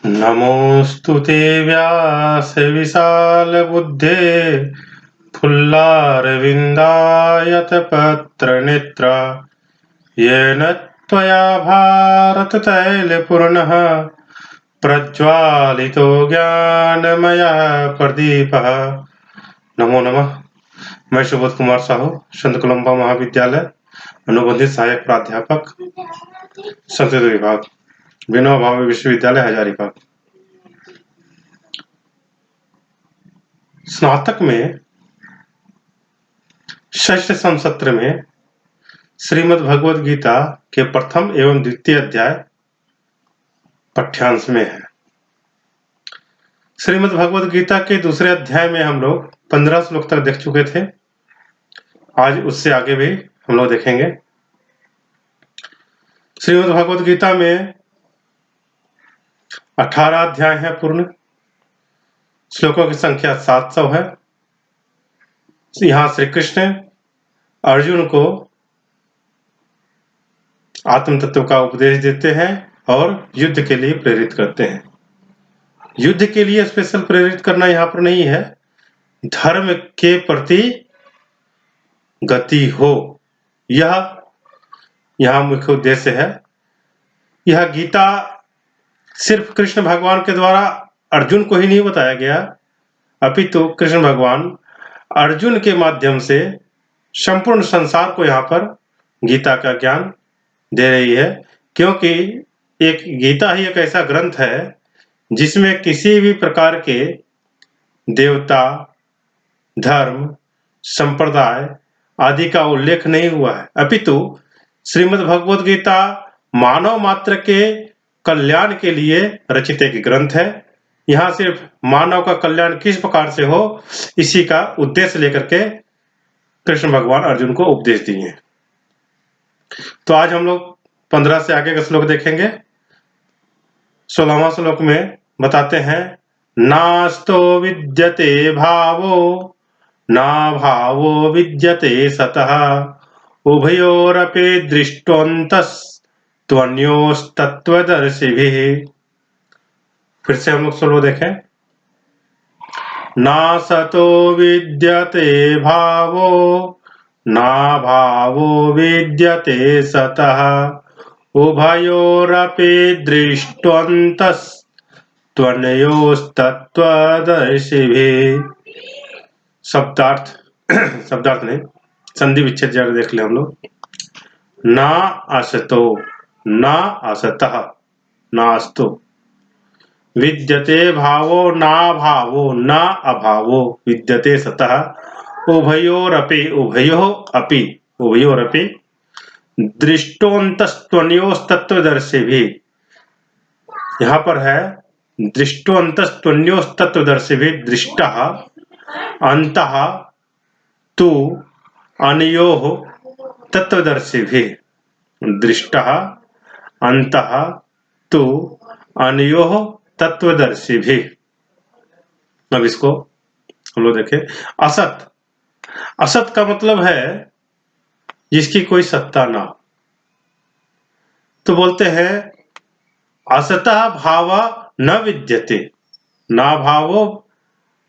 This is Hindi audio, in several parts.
नमोऽस्तु ते व्यास विशालबुद्धे फुल्लारविन्दायतपत्रनेत्र येन त्वया भारततैलपूर्णः प्रज्वालितो ज्ञानमयः प्रदीपः। नमो नमः। मैं सुबोध कुमार साहू, संत कोलंबा महाविद्यालय अनुबंधित सहायक प्राध्यापक, संस्कृत विभाग, विनोबा भावे विश्वविद्यालय हजारीबाग। स्नातक में षष्ठ संसत्र में श्रीमद् भगवद गीता के प्रथम एवं द्वितीय अध्याय पाठ्यांश में है। श्रीमद् भगवद गीता के दूसरे अध्याय में हम लोग 15 श्लोक तक देख चुके थे। आज उससे आगे भी हम लोग देखेंगे। श्रीमद् भगवद गीता में 18 अध्याय है पूर्ण। श्लोकों की संख्या 700 है। यहाँ श्री कृष्ण अर्जुन को आत्म तत्व का उपदेश देते हैं और युद्ध के लिए प्रेरित करते हैं। युद्ध के लिए स्पेशल प्रेरित करना यहाँ पर नहीं है, धर्म के प्रति गति हो, यह यहाँ मुख्य उद्देश्य है। यह गीता सिर्फ कृष्ण भगवान के द्वारा अर्जुन को ही नहीं बताया गया, अपितु कृष्ण भगवान अर्जुन के माध्यम से संपूर्ण संसार को यहाँ पर गीता का ज्ञान दे रही है, क्योंकि एक गीता ही एक ऐसा ग्रंथ है जिसमें किसी भी प्रकार के देवता, धर्म, संप्रदाय आदि का उल्लेख नहीं हुआ है, अपितु श्रीमद् भगवद गीता मानव मात्र के कल्याण के लिए रचित एक ग्रंथ है। यहाँ सिर्फ मानव का कल्याण किस प्रकार से हो, इसी का उद्देश्य लेकर के कृष्ण भगवान अर्जुन को उपदेश दिए हैं। तो आज हम लोग 15 से आगे का श्लोक देखेंगे। 16वां श्लोक में बताते हैं, नास्तो विद्यते भावो ना भावो विद्यते सतः उभयोरपि दृष्टोऽन्तस्त्वन्योस्तत्त्वदर्शिभिः। फिर से हम लोग श्लोक देखें। ना सतो विद्यते भावो ना भावो विद्यते सतः उभयोरपि दृष्टोऽन्तस्त्वन्योस्तत्त्वदर्शिभिः। शब्दार्थ नहीं, संधि विच्छेद जरा देख ले हम लोग। ना असतो ना असतः नास्तु विद्यते भावो ना भावो ना अभावो विद्यते सतः उभयोरपि उभयोरपि दृष्टोऽन्तस्त्वन्योस्तत्त्वदर्शिभिः। यहाँ पर है दृष्टोऽन्तस्त्वन्योस्तत्त्वदर्शिभिः दृष्टः अन्तः तु अनयोः तत्त्वदर्शिभिः। दृष्टः अन्तः तु अनयोः तत्त्वदर्शिभिः। अब इसको हम लोग देखें। असत, असत का मतलब है जिसकी कोई सत्ता ना। तो बोलते हैं असतः भाव न विद्यते, ना भावो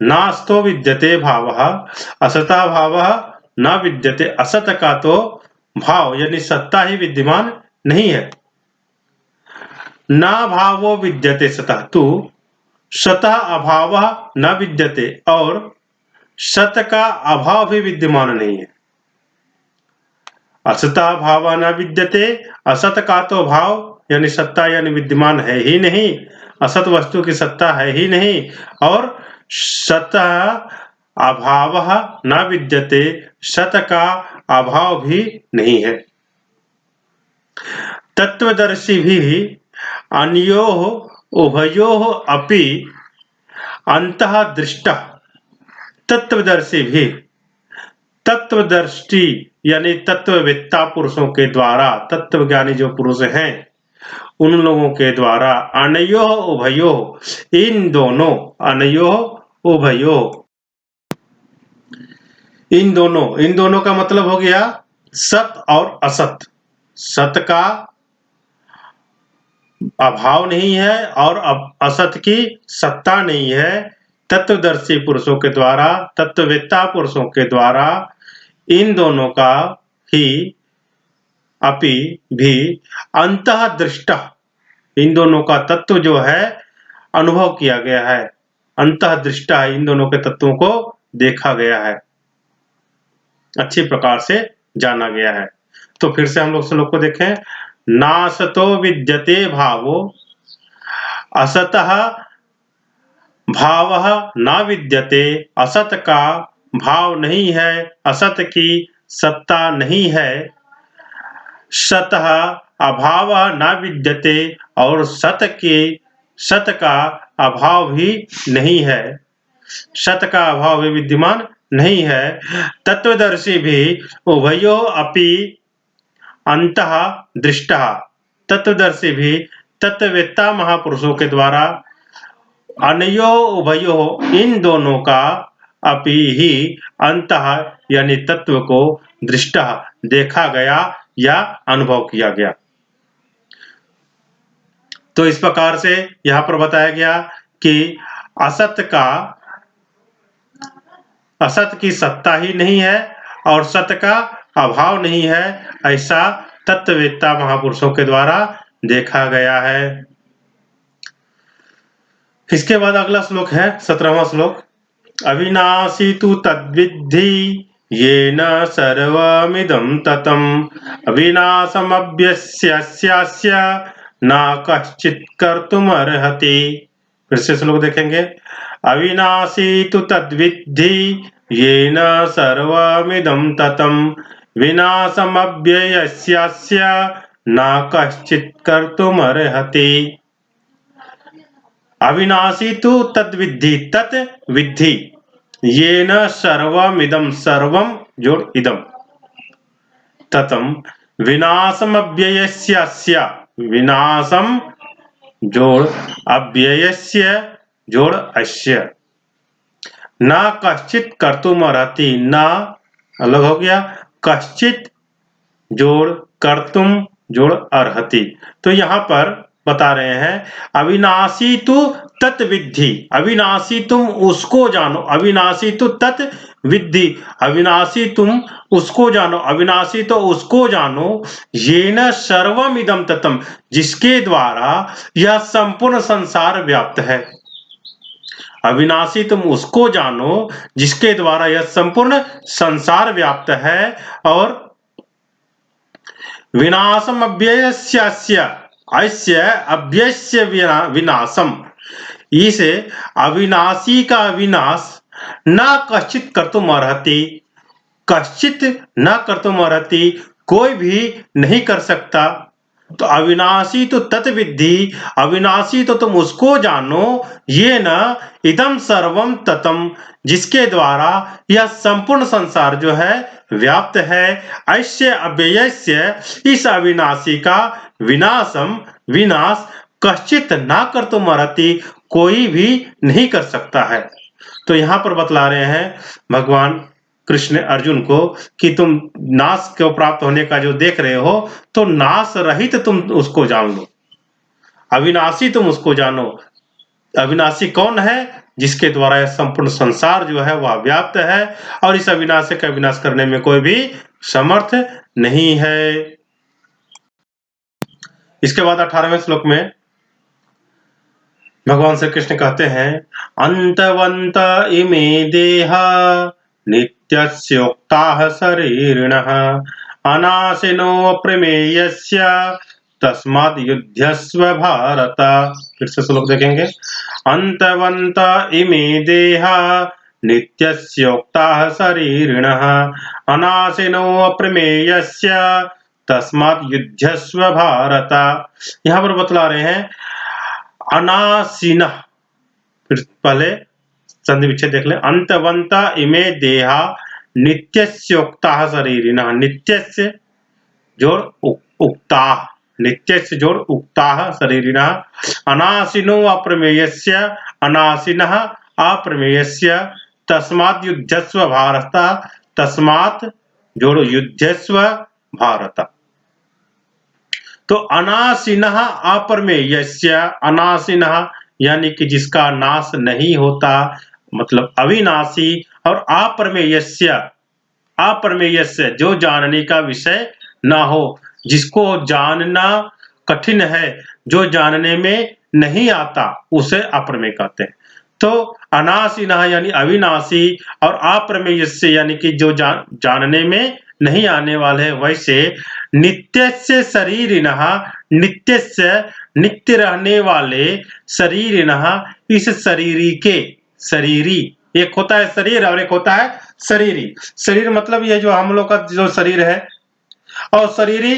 नास्तो विद्यते भावः असतः भावः न विद्यते। असत का तो भाव यानी सत्ता ही विद्यमान नहीं है। ना भावो विद्यते सतः, तू सतः अभाव न विद्यते, और सत का अभाव भी विद्यमान नहीं है। असतः भाव न विद्यते, असत का तो भाव यानी सत्ता यानी विद्यमान है ही नहीं, असत वस्तु की सत्ता है ही नहीं, और सतः अभाव न विद्यते, सत का अभाव भी नहीं है। तत्वदर्शी भी अन्योः उभयोः अपि अंतः दृष्टः। तत्वदर्शी भी, तत्वदर्शी यानी तत्ववेत्ता पुरुषों के द्वारा, तत्वज्ञानी जो पुरुष हैं उन लोगों के द्वारा अनयोः उभयोः, इन दोनों, अनयोः उभयोः, इन दोनों का मतलब हो गया सत और असत। सत का अभाव नहीं है और असत की सत्ता नहीं है। तत्वदर्शी पुरुषों के द्वारा, तत्ववेत्ता पुरुषों के द्वारा इन दोनों का ही अपि भी अंतःदृष्ट, इन दोनों का तत्व जो है अनुभव किया गया है, अंतःदृष्टा, इन दोनों के तत्वों को देखा गया है, अच्छी प्रकार से जाना गया है। तो फिर से हम लोग श्लोक को देखें। नासतो विद्यते भावो असतः भावः न विद्यते, असत का भाव नहीं है, असत की सत्ता नहीं है। सतः अभाव न विद्यते, और सत का अभाव भी नहीं है, सत का अभाव भी विद्यमान नहीं है। तत्वदर्शी भी उभयो अपि अंतः दृष्टः, तत्वदर्शी भी तत्ववेत्ता महापुरुषों के द्वारा अनयो उभयो, इन दोनों का अपि ही अंतः यानी तत्व को दृष्टः देखा गया या अनुभव किया गया। तो इस प्रकार से यहाँ पर बताया गया कि असत की सत्ता ही नहीं है और सत का अभाव नहीं है, ऐसा तत्ववेत्ता महापुरुषों के द्वारा देखा गया है। इसके बाद अगला श्लोक है 17वां श्लोक। अविनाशी तु तद्विद्धि येन सर्वमिदं ततम्, अविनाशमव्यस्यस्य न कश्चित् कर्तुमर्हति। फिर से श्लोक देखेंगे। अविनाशी तु तद्विद्धि येन सर्वमिदं ततम्, विनाशमव्ययस्य न कश्चित् कर्तुमर्हति। अविनाशी तु तद्विद्धि, तत् विद्धि, येन सर्वमिदं, सर्वम जोड़ इदम, ततम विनाशमव्ययस्य, विनाशम जोड़ अव्ययस्य जोड़ अस्य, न कश्चित् कर्तुमर्हति, न अलग हो गया, कश्चित् जोड़ कर्तुम जोड़ अर्हति। तो यहाँ पर बता रहे हैं अविनाशी तु तत्विद्धि, अविनाशी तुम उसको जानो, अविनाशी तु तत्विद्धि, अविनाशी तुम उसको जानो, अविनाशी तो उसको जानो, येन सर्वम इदम ततम, जिसके द्वारा यह संपूर्ण संसार व्याप्त है। अविनाशी तुम उसको जानो जिसके द्वारा यह संपूर्ण संसार व्याप्त है, और विनाशम अव्ययस्य, अस्य अव्ययस्य विनाशम, इसे अविनाशी का विनाश न कश्चित कर्तुम अर्हति, कश्चित न कर्तुम अर्हति, कोई भी नहीं कर सकता। तो अविनाशी तो तत्विद्धि, अविनाशी तो तुम उसको जानो, ये न इदम सर्वम ततम, जिसके द्वारा यह संपूर्ण संसार जो है व्याप्त है। ऐसे अव्ययस्य, इस अविनाशी का विनाशम विनाश कश्चित ना कर्तुम अर्हति, कोई भी नहीं कर सकता है। तो यहाँ पर बतला रहे हैं भगवान कृष्ण अर्जुन को कि तुम नाश को प्राप्त होने का जो देख रहे हो, तो नाश रहित तुम उसको जान लो, अविनाशी तुम उसको जानो। अविनाशी कौन है? जिसके द्वारा यह संपूर्ण संसार जो है वह व्याप्त है, और इस अविनाशी का विनाश करने में कोई भी समर्थ नहीं है। इसके बाद 18वें श्लोक में भगवान श्री कृष्ण कहते हैं, अंतवंत इमे देहा नित्यस्योक्ताः शरीरिणः, अनाशिनो प्रमेयस्य तस्माद् युध्यस्व भारत। फिर से श्लोक देखेंगे। अंतवंत इमे देहा नित्यस्योक्ताः शरीरिणः, अनाशिनो प्रमेयस्य तस्माद् युध्यस्व भारत। यहाँ पर बतला रहे हैं अनासीन, फिर पहले संधि विच्छेद देख ले। अंतवंत इमे देहा नित्यस्योक्ताः शरीरिणः, नित्यस्य जोड़ उक्ताः, नित्यस्य जोड़ उक्ताः शरीरिणः, अनाशिनो अप्रमेयस्य, अनाशिनः अप्रमेयस्य, तस्मात् युध्यस्व भारत, तस्मात् जोड़ युध्यस्व भारत। तो तो अनाशिनः अप्रमेयस्य, अनाशिनः यानी कि जिसका नाश नहीं होता, मतलब अविनाशी, और अप्रमेयस्य, अप्रमेयस्य जो जानने का विषय ना हो, जिसको जानना कठिन है, जो जानने में नहीं आता, उसे अप्रमेय कहते हैं। तो अनाशिनः यानी अविनाशी, और अप्रमेयस्य यानी कि जो जानने में नहीं आने वाले हैं। वैसे नित्यस्य शरीरिणः, नित्यस्य नित्य रहने वाले, शरीरिणः इस शरीरी के, शरीरी एक होता है शरीर और एक होता है शरीरी। शरीर मतलब ये जो हम लोग का जो शरीर है, और शरीरी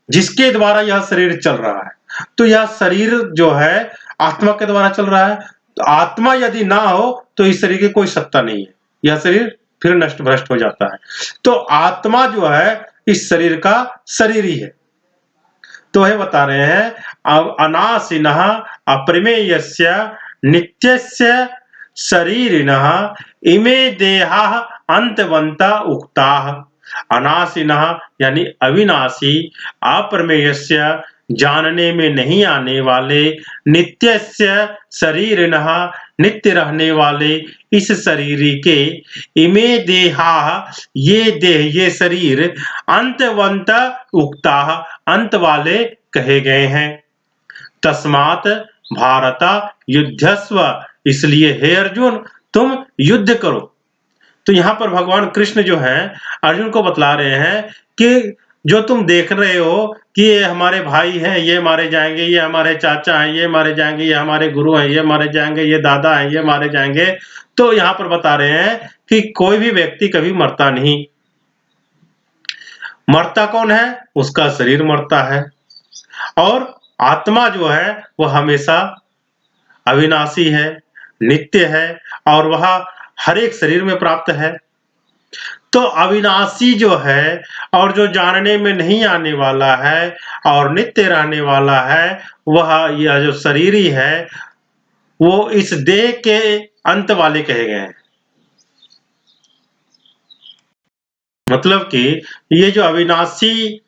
जिसके द्वारा यह शरीर चल रहा है। तो यह शरीर जो है आत्मा के द्वारा चल रहा है। तो आत्मा यदि ना हो तो इस शरीर की कोई सत्ता नहीं है, यह शरीर फिर नष्ट भ्रष्ट हो जाता है। तो आत्मा जो है इस शरीर का शरीरी है। तो वह बता रहे हैं अनाशिनः अप्रमेयस्य नित्यस्य शरीरिणः इमे देहाः अंतवन्ता उक्ताः। अनाशिनः यानी अविनाशी, अप्रमेयस्य जानने में नहीं आने वाले, नित्यस्य शरीरिणः नित्य रहने वाले इस शरीरी के, इमे देहाः ये देह, ये शरीर, अंतवंत उक्ताः अंत वाले कहे गए हैं। तस्मात् भारत युद्धस्व, इसलिए हे अर्जुन तुम युद्ध करो। तो यहाँ पर भगवान कृष्ण जो है अर्जुन को बतला रहे हैं कि जो तुम देख रहे हो कि ये हमारे भाई हैं, ये मारे जाएंगे, ये हमारे चाचा हैं, ये मारे जाएंगे, ये हमारे गुरु हैं, ये मारे जाएंगे, ये दादा हैं, ये मारे जाएंगे। तो यहाँ पर बता रहे हैं कि कोई भी व्यक्ति कभी मरता नहीं। मरता कौन है? उसका शरीर मरता है, और आत्मा जो है वह हमेशा अविनाशी है, नित्य है, और वह हर एक शरीर में प्राप्त है। तो अविनाशी जो है और जो जानने में नहीं आने वाला है और नित्य रहने वाला है, वह यह जो शरीरी है वो इस देह के अंत वाले कहे गए हैं। मतलब कि ये जो अविनाशी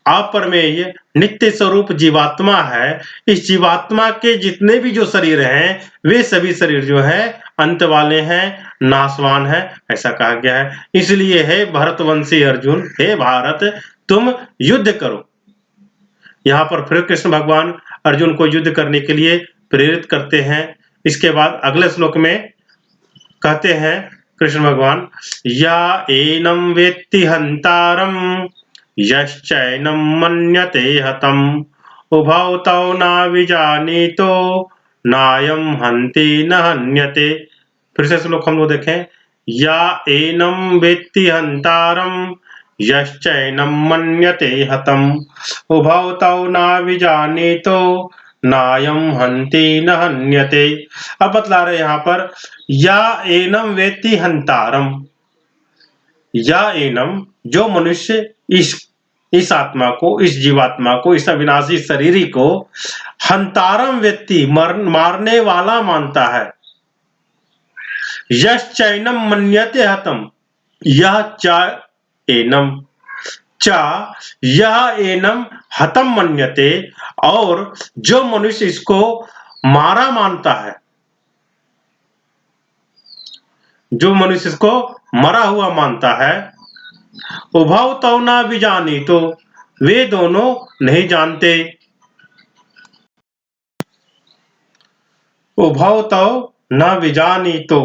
अप्रमेय नित्य स्वरूप जीवात्मा है, इस जीवात्मा के जितने भी जो शरीर हैं वे सभी शरीर जो है अंत वाले हैं, नाशवान है, ऐसा कहा गया है। इसलिए हे भरतवंशी अर्जुन, हे भारत तुम युद्ध करो। यहाँ पर फिर कृष्ण भगवान अर्जुन को युद्ध करने के लिए प्रेरित करते हैं। इसके बाद अगले श्लोक में कहते हैं कृष्ण भगवान, या एनं वेत्ति हंतारम यश्चैनं मन्यते हतम् उभौ तौ न विजानीतो नायं हन्ति न हन्यते। फिर से श्लोक हम लोग देखें, या एनं वेत्ति हंतारम यश्चैनं मन्यते हतम् उभौ तौ न विजानीतो नायं हन्ति न हन्यते। अब बतला रहे यहाँ पर, या एनं वेत्ति हंतारम, या एनम जो मनुष्य इस आत्मा को, इस जीवात्मा को, इस अविनाशी शरीरी को हंतारम व्यक्ति मारने वाला मानता है। यश्चैनम मन्यते हतम, यह चा एनम, चा यह एनम हतम मन्यते, और जो मनुष्य इसको मारा मानता है, जो मनुष्य इसको मरा हुआ मानता है, उभौ तौ न विजानी, तो वे दोनों नहीं जानते। उभौ तौ न विजानी, तो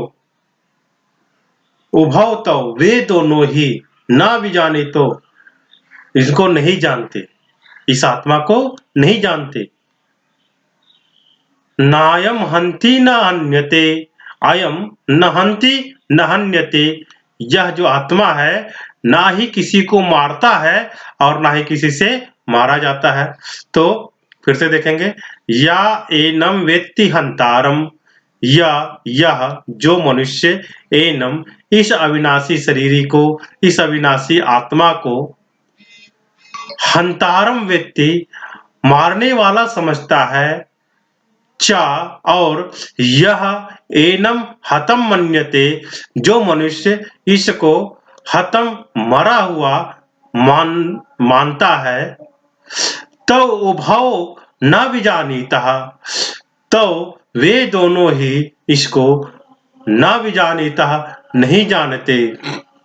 उभौ तौ वे दोनों ही, न विजानी तो इसको नहीं जानते, इस आत्मा को नहीं जानते। नायम हन्ति न हन्यते, अयम न हन्ति न हन्यते, यह जो आत्मा है ना ही किसी को मारता है और ना ही किसी से मारा जाता है। तो फिर से देखेंगे, या एनम वेत्ति हंतारम, यह जो मनुष्य एनम इस अविनाशी शरीरी को, इस अविनाशी आत्मा को हंतारम वेत्ति मारने वाला समझता है, चा और यह एनम हतम मन्यते, जो मनुष्य इसको हतम मरा हुआ मानता है, तो उभौ न विजानीतः, तो वे दोनों ही इसको न विजानीतः नहीं जानते।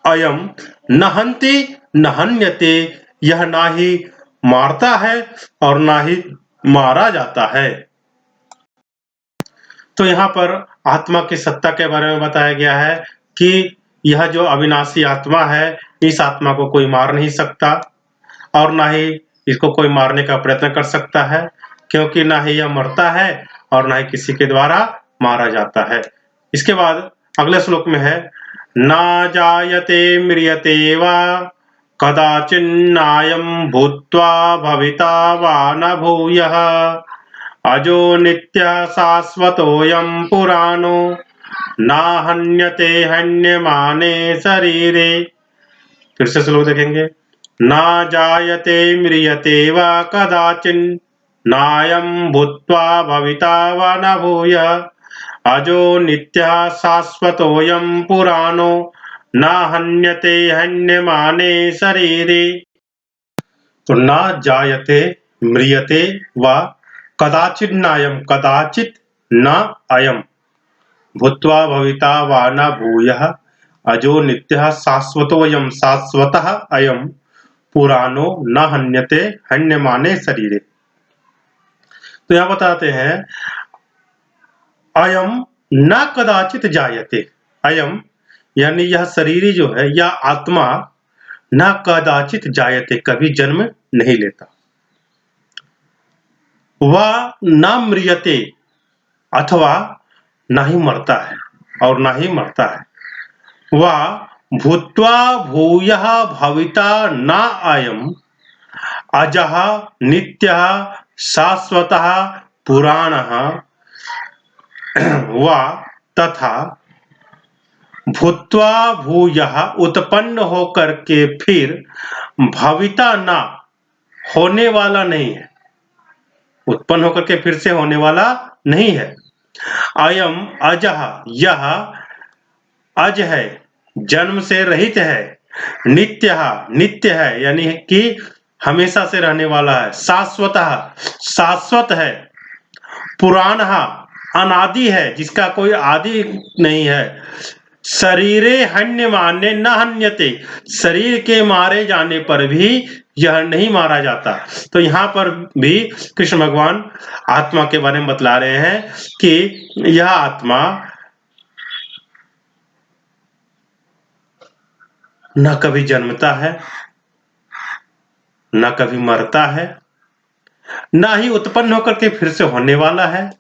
अयम न हन्ति न हन्यते, यह ना ही मारता है और ना ही मारा जाता है। तो यहाँ पर आत्मा की सत्ता के बारे में बताया गया है कि यह जो अविनाशी आत्मा है, इस आत्मा को कोई मार नहीं सकता और ना ही इसको कोई मारने का प्रयत्न कर सकता है, क्योंकि ना ही यह मरता है और ना ही किसी के द्वारा मारा जाता है। इसके बाद अगले श्लोक में है, ना जायते म्रियते वा कदाचिन्नायं भूत्वा भविता वा न भूयः, अजो नित्यः शाश्वतोऽयं पुराणो न हन्यते हन्यमाने शरीरे। फिर से श्लोक देखेंगे, ना जायते म्रियते वा कदाचिन् नायं भूत्वा भविता वा न भूयः, अजो नित्यः शाश्वतोऽयं पुराणो न हन्यते हन्यमाने शरीरे। तो ना जायते म्रियते वा कदाचित् नायं, कदाचित् न अयं भूत्वा भविता वा न भूयः, अजो नित्यः शाश्वतोऽयं, शाश्वतः अयं पुराणो न हन्यते हन्यमाने शरीरे। तो यह बताते हैं, अयम न कदाचित जायते, अयम यानी यह शरीर जो है, यह आत्मा न कदाचित जायते, कभी जन्म नहीं लेता। वह न म्रियते, अथवा ना ही मरता है और ना ही मरता है। वह भूत्वा भूयः भविता न अयम् अजः नित्यः शाश्वतः पुराणः, वा तथा भूत्वा भूयः उत्पन्न होकर के फिर भविता ना, होने वाला नहीं है, उत्पन्न होकर के फिर से होने वाला नहीं है। अयम अजः, यह अज है, जन्म से रहित है। नित्य, नित्य है यानी कि हमेशा से रहने वाला है। शाश्वतः, शाश्वत है। पुराणः, अनादि है, जिसका कोई आदि नहीं है। शरीरे हन्यमाने न हन्यते, शरीर के मारे जाने पर भी यह नहीं मारा जाता। तो यहाँ पर भी कृष्ण भगवान आत्मा के बारे में बतला रहे हैं कि यह आत्मा न कभी जन्मता है, न कभी मरता है, न ही उत्पन्न होकर के फिर से होने वाला है,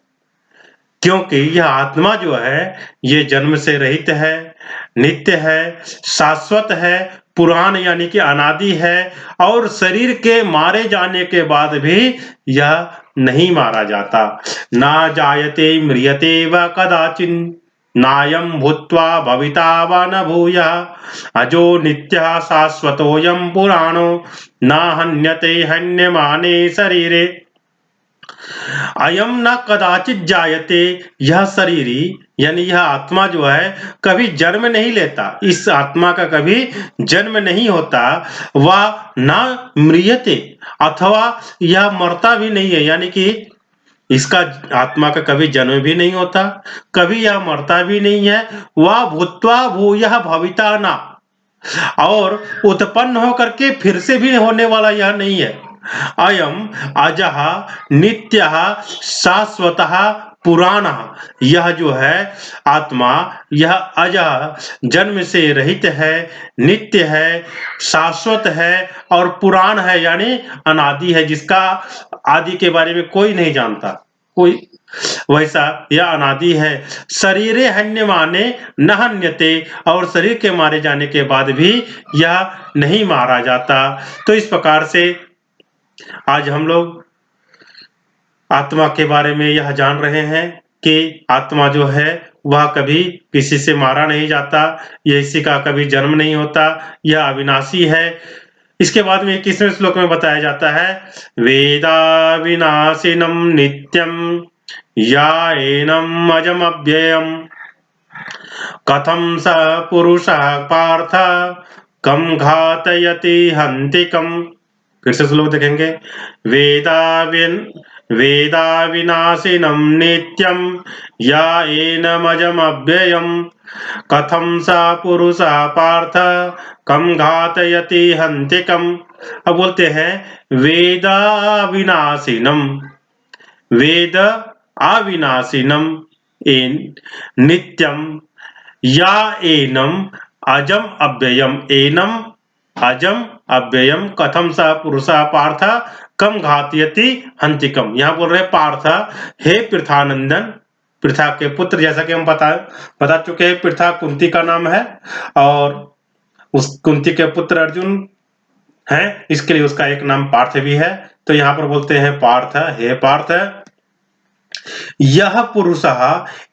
क्योंकि यह आत्मा जो है ये जन्म से रहित है, नित्य है, शाश्वत है, पुराण यानी कि अनादि है, और शरीर के मारे जाने के बाद भी यह नहीं मारा जाता। ना जायते म्रियते व कदाचिन् नायं भूत्वा भविता वा न भूयः, अजो नित्यः शाश्वतोऽयं पुराणो न हन्यते हन्यमाने शरीरे। अयम न कदाचित जायते, यह शरीरी यानी यह आत्मा जो है कभी जन्म नहीं लेता, इस आत्मा का कभी जन्म नहीं होता। वह न म्रियते, अथवा यह मरता भी नहीं है, यानी कि इसका आत्मा का कभी जन्म भी नहीं होता, कभी यह मरता भी नहीं है। वह भूत्वा भूयः भविता न, और उत्पन्न होकर के फिर से भी होने वाला यह नहीं है। अयम अजः नित्यः शाश्वतः पुराणः, यह जो है आत्मा यह अजः, जन्म से रहित है, नित्य है, शाश्वत है और पुराण है यानी अनादि है, जिसका आदि के बारे में कोई नहीं जानता, कोई वैसा यह अनादि है। शरीरे हन्यमाने न हन्यते, और शरीर के मारे जाने के बाद भी यह नहीं मारा जाता। तो इस प्रकार से आज हम लोग आत्मा के बारे में यह जान रहे हैं कि आत्मा जो है वह कभी किसी से मारा नहीं जाता, यह इसी का कभी जन्म नहीं होता, यह अविनाशी है। इसके बाद में 21वें श्लोक में बताया जाता है, वेदा विनाशिनम नित्यम या एनम अजम अव्ययम, कथम स पुरुषः पार्थ कम घातयति हन्तिकम्। फिर से श्लोक देखेंगे। वेदा विनाशिनं नित्यं या एनमजमव्ययम् कथं सा पुरुषः पार्थ कम घातयति हन्तिकम्। अब बोलते हैं वेदा विनाशिनम, वेद अविनाशिनम एन नित्यम या एनम अजम अव्ययम, एनम अजम अव्ययम कथम सा पुरुषा पार्थ कम घातयति हंतिकम। यहाँ बोल रहे पार्थ, हे पृथानंदन, पृथा के पुत्र, जैसा कि हम बता चुके हैं पृथा कुंती का नाम है और उस कुंती के पुत्र अर्जुन है, इसके लिए उसका एक नाम पार्थ भी है। तो यहाँ पर बोलते हैं पार्थ, हे पार्थ, यह पुरुष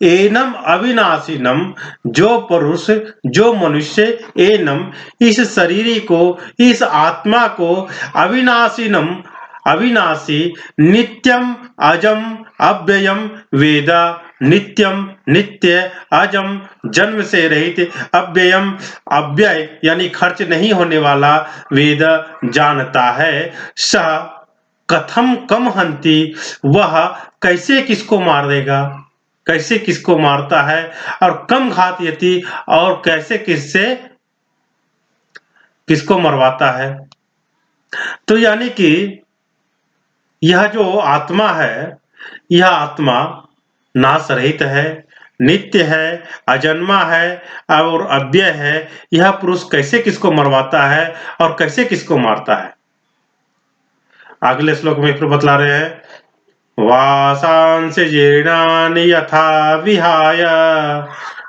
एनम अविनाशिनम, जो पुरुष जो मनुष्य एनम इस शरीर को, इस आत्मा को, अविनाशिनम अविनाशी, नित्यम अजम अव्ययम वेद, नित्यम नित्य, अजम जन्म से रहित, अव्ययम अव्यय यानी खर्च नहीं होने वाला वेद जानता है। सह कथम कम हंति, वह कैसे किसको मार देगा, कैसे किसको मारता है, और कम घातयति, और कैसे किसको मरवाता है। तो यानी कि यह जो आत्मा है, यह आत्मा नाश रहित है, नित्य है, अजन्मा है और अव्यय है। यह पुरुष कैसे किसको मरवाता है और कैसे किसको मारता है। अगले श्लोक में फिर बतला रहे हैं। वासांसि जीर्णानि यथा विहाय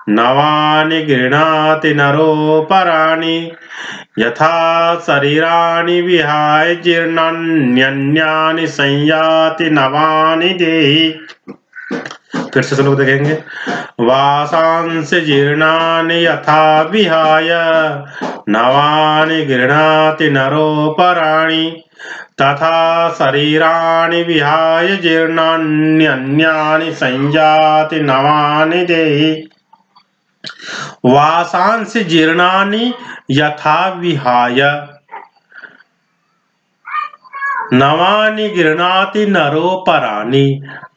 नवानि गृह्णाति नरोपराणि यथा शरीराणि विहाय जीर्णान्यन्यानि संयाति नवानि देहि। फिर से श्लोक देखेंगे। वासांसि जीर्णानि यथा विहाय नवानि गृह्णाति नरोपराणि तथा शरीराणि विहाय जीर्णान्यन्यानि संयाति नवानि देहि। वासांसि जीर्णानि यथा विहाय नवानि गृह्णाति नरोपराणि,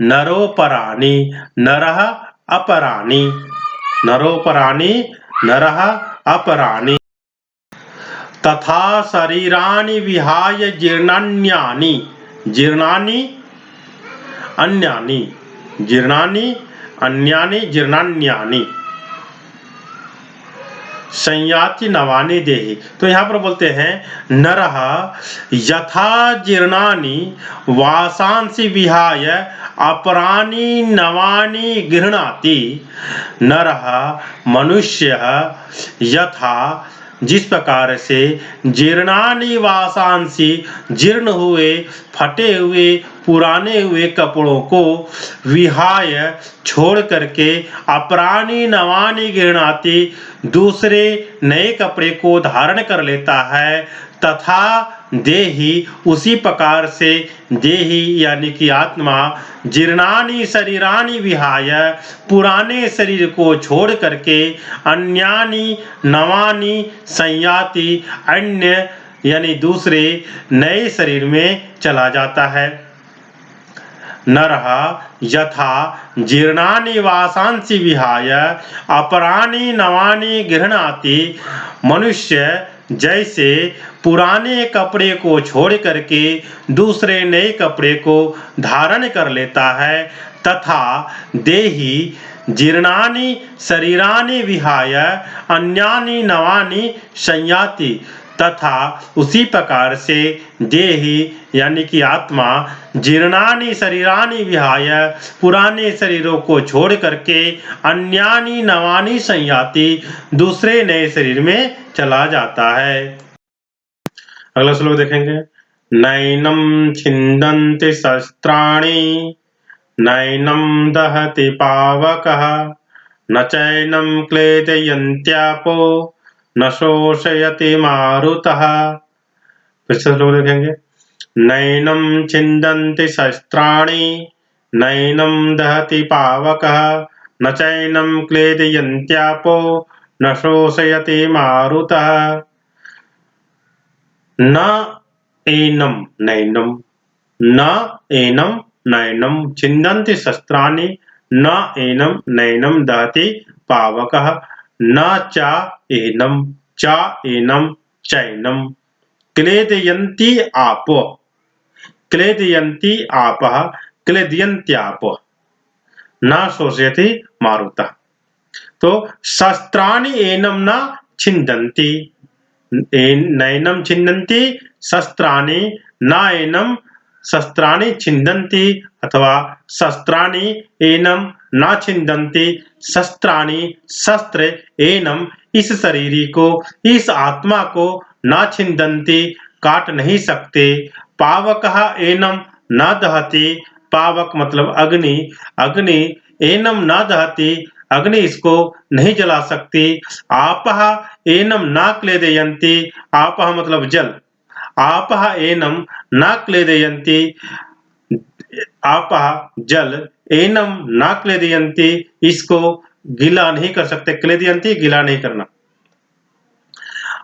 नरोपराणि नरः अपराणि, नरोपराणि नरः अपराणि तथा शरीराणि विहाय जीर्णान्यानि, जीर्णानि अन्यानि, जीर्णानि अन्यानि जीर्णान्यानि संयाति नवानि देहि। तो यहाँ पर बोलते हैं नरः यथा जीर्णानि वासांसि विहाय अपराणि नवानि गृह्णाति। नरः मनुष्यः यथा जिस प्रकार से जीर्णानि वासांसि जीर्ण हुए, फटे हुए, पुराने हुए कपड़ों को विहाय छोड़ करके अपरानी नवानी गृह्णाति दूसरे नए कपड़े को धारण कर लेता है, तथा देही उसी प्रकार से देही यानी कि आत्मा जीर्णानि शरीरानि विहाय पुराने शरीर को छोड़ करके अन्यानि नवानि संयाति अन्य यानी दूसरे नए शरीर में चला जाता है। नरः यथा जीर्णानि वासांसि विहाय अपरानि नवानि गृह्णाति। मनुष्य जैसे पुराने कपड़े को छोड़ करके दूसरे नए कपड़े को धारण कर लेता है, तथा देही जीर्णानि शरीरानि विहाय अन्यानि नवानि संयाति, तथा उसी प्रकार से देही यानी कि आत्मा जीर्णानि शरीरानि विहाय पुराने शरीरों को छोड़ करके अन्यानि नवानि संयाति दूसरे नए शरीर में चला जाता है। अगला श्लोक देखेंगे। नैनं छिन्दन्ति शस्त्राणि नैनं दहति पावकः न चैनं क्लेदयन्त्यापो न शोषयति मारुतः। फिर से श्लोक देखेंगे। नैनं छिन्दन्ति शस्त्राणि नैनं दहति पावकः न चैनं क्लेदयन्त्यापो न शोषयति मारुतः। न एनम नैनम, न एनम नैनम छिन्दन्ति शस्त्राणि, न एनम नैनम दहति पावकः, न चा एनम चा एनम चैनम। क्लेदयन्ति आपो, क्लेदयन्ति आपः, क्लेदयन्त्यापो, न शोषयति मारुतः। तो शस्त्राणि एनम न छिन्दन्ति, नैनम छिन्दन्ति शस्त्राणि, न एनम शस्त्राणि छिन्दन्ति, अथवा शस्त्राणि एनम न छिन्दन्ति शस्त्राणि, शस्त्र एनम इस शरीर को, इस आत्मा को न छिन्दन्ति काट नहीं सकते। पावकः एनम न दहति, पावक मतलब अग्नि, अग्नि एनम न दहति अग्नि इसको नहीं जला सकती। आपः एनम न क्लेदयन्ति, आपः मतलब जल, आपः एनम न क्लेदयन्ति, आपः जल एनम न क्लेदयन्ति इसको गीला नहीं कर सकते। क्लेदयन्ति गीला नहीं करना।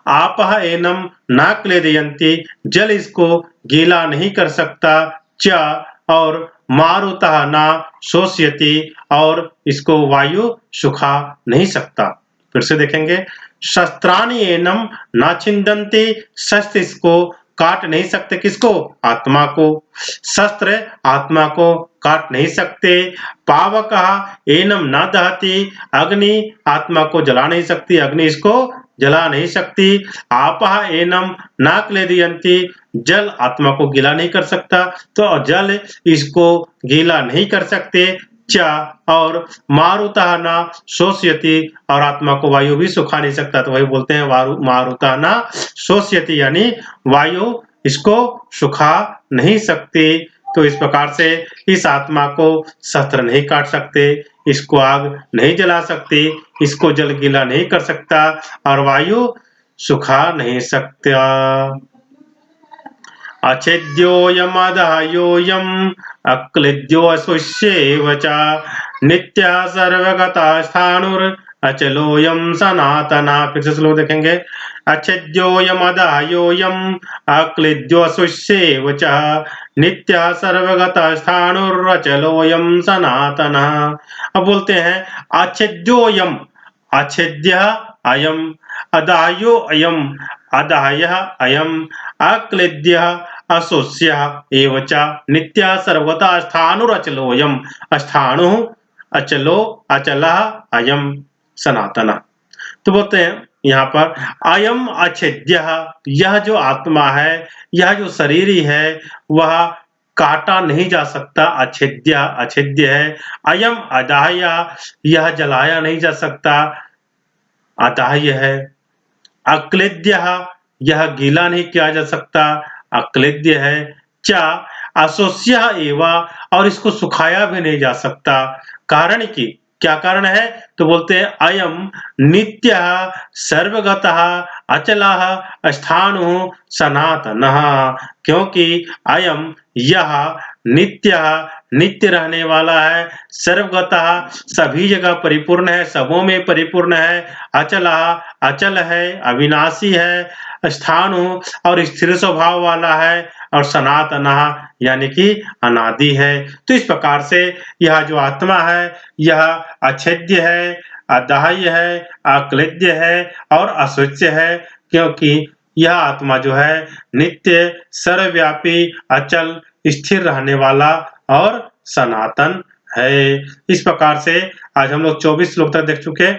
आपः एनम न क्लेदयन्ति जल इसको गीला नहीं कर सकता। च और मारुतः न शोषयति और इसको वायु सुखा नहीं सकता। फिर से देखेंगे, शस्त्राणि एनम न छिन्दन्ति, शस्त्र इसको काट नहीं सकते। किसको? आत्मा को। शस्त्र आत्मा को काट नहीं सकते। पावकः एनम न दहति, अग्नि आत्मा को जला नहीं सकती, अग्नि इसको जला नहीं सकती। आपः एनम न क्लेदयन्ति जल आत्मा को गीला नहीं कर सकता, तो जल इसको गीला नहीं कर सकते। च और मारुतः न शोषयति और आत्मा को वायु भी सुखा नहीं सकता, तो वही बोलते हैं मारुतः न शोषयति, यानी वायु इसको सुखा नहीं सकती। तो इस प्रकार से इस आत्मा को शस्त्र नहीं काट सकते, इसको आग नहीं जला सकती, इसको जल गीला नहीं कर सकता और वायु सुखा नहीं सकता। अच्छेद्योऽयमदाह्योऽयम् अक्लेद्यो अस्पृश्येव च, नित्यः सर्वगतः स्थाणुर् अचलोऽयं सनातनः। फिर से श्लोक देखेंगे, अच्छेद्योऽयमदाह्योऽयम् अक्लेद्यो अस्पृश्येव च, नित्यः सर्वगतः स्थाणुर् अचलोऽयं सनातनः। अब बोलते हैं अच्छेद्योऽयम्, अच्छेद्यः अयम्, अदाह्यो अयम्, अदाह्यः अयम्, अक्लेद्यः अशोष्यः एव च, नित्यः सर्वगतः स्थाणुरचलोऽयम्, स्थाणुः अचलो अचलः अयम् सनातनः। तो बोलते हैं यहाँ पर अयम अच्छेद्यः, यह जो आत्मा है, यह जो शरीर है, वह काटा नहीं जा सकता, अच्छेद्य अछेद्य है। अयम अदाह्य, यह जलाया नहीं जा सकता, अदाह्य है। अक्लेद्य, यह गीला नहीं किया जा सकता, अक्लेद्य है। च अशोष्य एवं, और इसको सुखाया भी नहीं जा सकता। कारण की क्या कारण है? तो बोलते हैं अयम नित्य सर्वगतः अचलः स्थाणुः सनातनः, क्योंकि अयम यह नित्य नित्य रहने वाला है, सर्वगतः सभी जगह परिपूर्ण है, सबों में परिपूर्ण है, अचलः अचल है, अविनाशी है, स्थाणु और स्थिर स्वभाव वाला है, और सनातनः यानी कि अनादि है। तो इस प्रकार से यह जो आत्मा है, यह अच्छेद्य है, अदाह्य है, अक्लेद्य है और अशोच्य है, क्योंकि यह आत्मा जो है नित्य सर्वव्यापी अचल स्थिर रहने वाला और सनातन है। इस प्रकार से आज हम लोग 24 श्लोक तक देख चुके।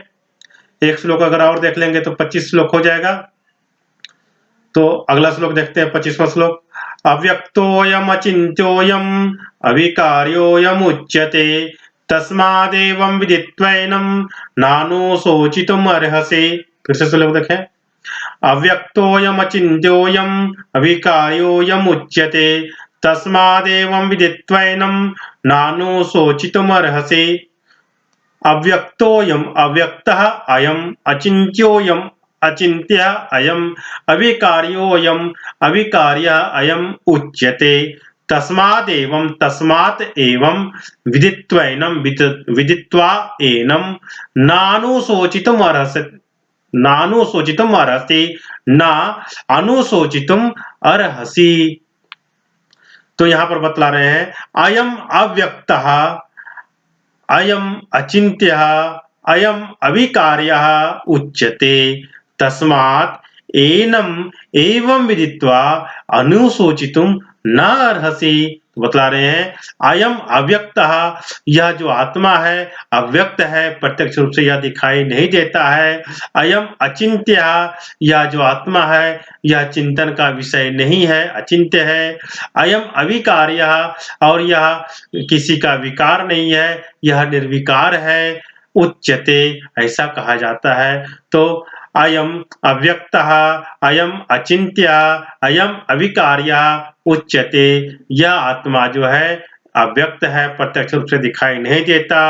एक श्लोक अगर और देख लेंगे तो 25 श्लोक हो जाएगा। तो अगला श्लोक देखते हैं, 25वां श्लोक। अव्यक्तोऽयम् अचिन्त्योऽयम् अविकार्योऽयम् उच्यते, तस्मादेवं विदित्वैनं नानुशोचितुम् अर्हसि। फिर से श्लोक देखें, अव्यक्तोऽयम् अचिन्त्योऽयम् अविकार्योऽयम् उच्यते, तस्मादेवं विदित्वैनं नानुशोचितुम् अर्हसि। अव्यक्तोऽयम्, अव्यक्तः अयम्, अचिन्त्योऽयम्, अचिन्त्यः अयम्, अविकार्योऽयम्, अविकार्यः अयम् उच्यते, तस्मादेवं, तस्मात् एवं, विदित्वैनं, विदित्वा एनं, नानुशोचितुम् अर्हसि, नानुशोचितुम अर्हसि, ना अनुशोचितुम अर्हसि। तो यहाँ पर बतला रहे हैं अयम अव्यक्तः, अयम अचिन्त्यः, अयम अविकार्यः उच्यते, तस्मात् एनम एवं विदित्वा अनुशोचितुम न अर्हसि। बतला रहे हैं अयम अव्यक्तः, यह जो आत्मा है अव्यक्त है, प्रत्यक्ष रूप से यह दिखाई नहीं देता है। अयम अचिन्त्यः, यह जो आत्मा है यह चिंतन का विषय नहीं है, अचिंत्य है। अयम अविकार्यः, और यह किसी का विकार नहीं है, यह निर्विकार है। उच्यते, ऐसा कहा जाता है। तो अयम अव्यक्तः, अयम अचिन्त्यः, अयम अविकार्यः उच्यते, यह आत्मा जो है अव्यक्त है, प्रत्यक्ष रूप से दिखाई नहीं देता,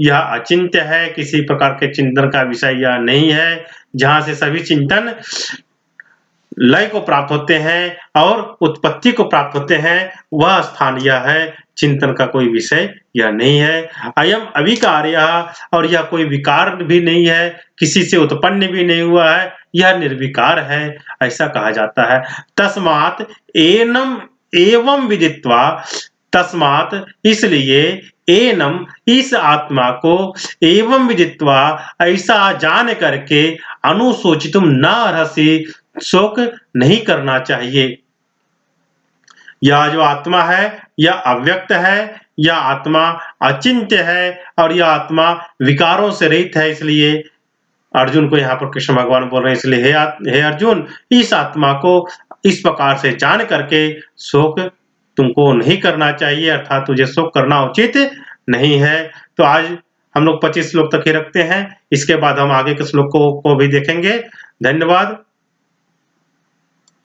यह अचिन्त्य है, किसी प्रकार के चिंतन का विषय यह नहीं है। जहाँ से सभी चिंतन लय को प्राप्त होते हैं और उत्पत्ति को प्राप्त होते हैं, वह स्थान यह है, चिंतन का कोई विषय यह नहीं है। अयम अविकार्यः, और यह कोई विकार भी नहीं है, किसी से उत्पन्न भी नहीं हुआ है, यह निर्विकार है, ऐसा कहा जाता है। तस्मात् एनम एवं विदित्वा, तस्मात् इसलिए, एनम इस आत्मा को, एवं विदित्वा ऐसा जान करके, अनुशोचितुम न अर्हसि शोक नहीं करना चाहिए। यह जो आत्मा है यह अव्यक्त है, यह आत्मा अचिंत्य है और यह आत्मा विकारों से रहित है। इसलिए अर्जुन को यहाँ पर कृष्ण भगवान बोल रहे हैं, इसलिए हे अर्जुन, इस आत्मा को इस प्रकार से जान करके शोक तुमको नहीं करना चाहिए, अर्थात तुझे शोक करना उचित नहीं है। तो आज हम लोग 25 श्लोक तक ही रखते हैं, इसके बाद हम आगे के श्लोकों को भी देखेंगे। धन्यवाद।